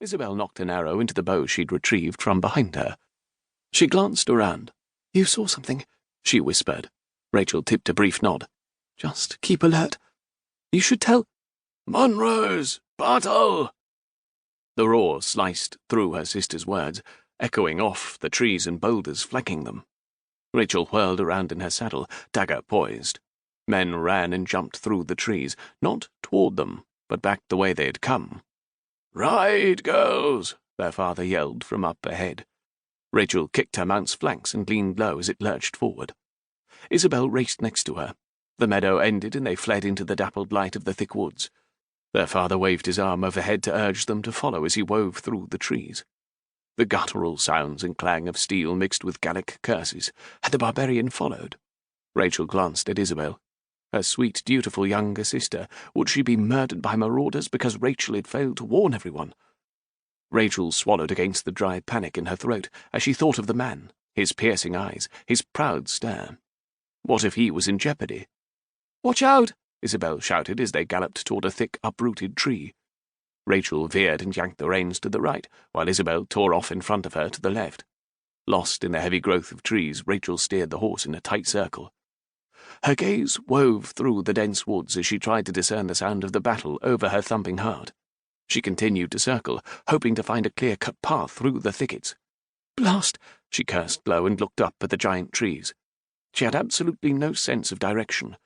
Isabel knocked an arrow into the bow she'd retrieved from behind her. She glanced around. "You saw something," she whispered. Rachel tipped a brief nod. "Just keep alert. You should tell—" "Monrose! Battle!" The roar sliced through her sister's words, echoing off the trees and boulders flanking them. Rachel whirled around in her saddle, dagger poised. Men ran and jumped through the trees, not toward them, but back the way they had come. "Ride, girls!" their father yelled from up ahead. Rachel kicked her mount's flanks and leaned low as it lurched forward. Isabel raced next to her. The meadow ended and they fled into the dappled light of the thick woods. Their father waved his arm overhead to urge them to follow as he wove through the trees. The guttural sounds and clang of steel mixed with Gallic curses. Had the barbarian followed? Rachel glanced at Isabel. Her sweet, dutiful younger sister. Would she be murdered by marauders because Rachel had failed to warn everyone? Rachel swallowed against the dry panic in her throat as she thought of the man, his piercing eyes, his proud stare. What if he was in jeopardy? "Watch out!" Isabel shouted as they galloped toward a thick, uprooted tree. Rachel veered and yanked the reins to the right, while Isabel tore off in front of her to the left. Lost in the heavy growth of trees, Rachel steered the horse in a tight circle. Her gaze wove through the dense woods as she tried to discern the sound of the battle over her thumping heart. She continued to circle, hoping to find a clear-cut path through the thickets. "Blast!" she cursed low and looked up at the giant trees. She had absolutely no sense of direction.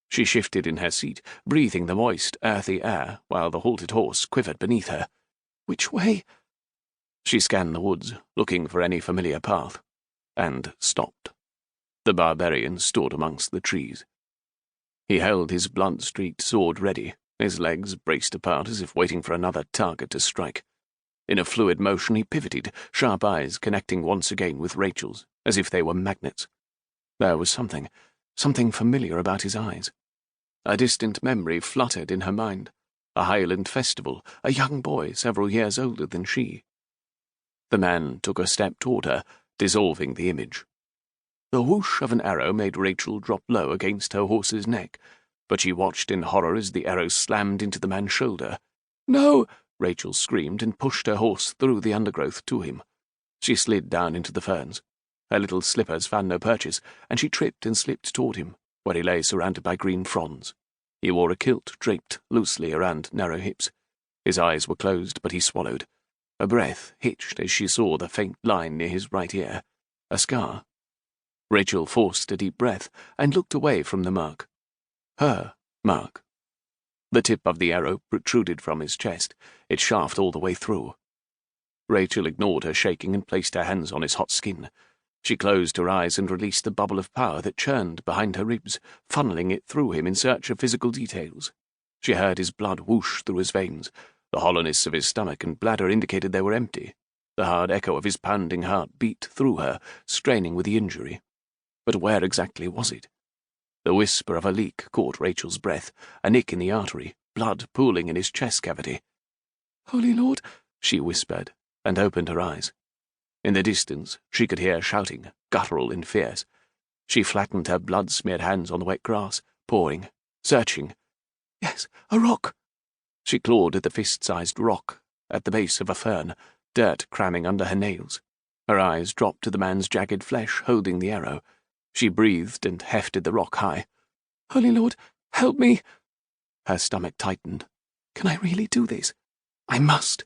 She shifted in her seat, breathing the moist, earthy air, while the halted horse quivered beneath her. "Which way?" She scanned the woods, looking for any familiar path, and stopped. The barbarian stood amongst the trees. He held his blood-streaked sword ready, his legs braced apart as if waiting for another target to strike. In a fluid motion he pivoted, sharp eyes connecting once again with Rachel's, as if they were magnets. There was something familiar about his eyes. A distant memory fluttered in her mind. A Highland festival, a young boy several years older than she. The man took a step toward her, dissolving the image. The whoosh of an arrow made Rachel drop low against her horse's neck, but she watched in horror as the arrow slammed into the man's shoulder. "No!" Rachel screamed and pushed her horse through the undergrowth to him. She slid down into the ferns. Her little slippers found no purchase, and she tripped and slipped toward him, where he lay surrounded by green fronds. He wore a kilt draped loosely around narrow hips. His eyes were closed, but he swallowed. Her breath hitched as she saw the faint line near his right ear. A scar. Rachel forced a deep breath and looked away from the mark. Her mark. The tip of the arrow protruded from his chest, its shaft all the way through. Rachel ignored her shaking and placed her hands on his hot skin. She closed her eyes and released the bubble of power that churned behind her ribs, funneling it through him in search of physical details. She heard his blood whoosh through his veins. The hollowness of his stomach and bladder indicated they were empty. The hard echo of his pounding heart beat through her, straining with the injury. But where exactly was it? The whisper of a leak caught Rachel's breath, a nick in the artery, blood pooling in his chest cavity. "Holy Lord," she whispered, and opened her eyes. In the distance, she could hear shouting, guttural and fierce. She flattened her blood-smeared hands on the wet grass, pawing, searching. "Yes, a rock." She clawed at the fist-sized rock at the base of a fern, dirt cramming under her nails. Her eyes dropped to the man's jagged flesh holding the arrow. She breathed and hefted the rock high. "Holy Lord, help me!" Her stomach tightened. "Can I really do this? I must."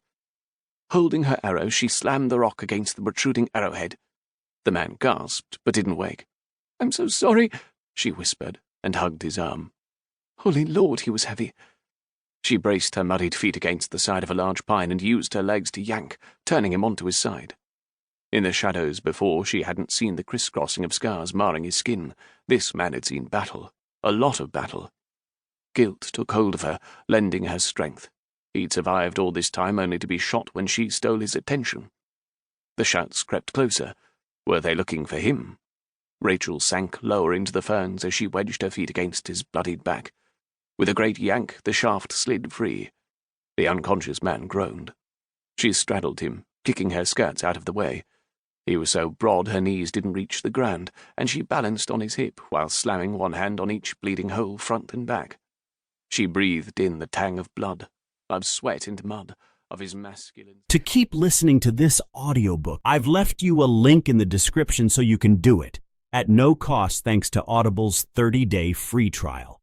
Holding her arrow, she slammed the rock against the protruding arrowhead. The man gasped, but didn't wake. "I'm so sorry," she whispered, and hugged his arm. Holy Lord, he was heavy. She braced her muddied feet against the side of a large pine and used her legs to yank, turning him onto his side. In the shadows before, she hadn't seen the crisscrossing of scars marring his skin. This man had seen battle, a lot of battle. Guilt took hold of her, lending her strength. He'd survived all this time only to be shot when she stole his attention. The shouts crept closer. Were they looking for him? Rachel sank lower into the ferns as she wedged her feet against his bloodied back. With a great yank, the shaft slid free. The unconscious man groaned. She straddled him, kicking her skirts out of the way. He was so broad her knees didn't reach the ground, and she balanced on his hip while slamming one hand on each bleeding hole front and back. She breathed in the tang of blood, of sweat and mud, of his masculine... To keep listening to this audiobook, I've left you a link in the description so you can do it, at no cost thanks to Audible's 30-day free trial.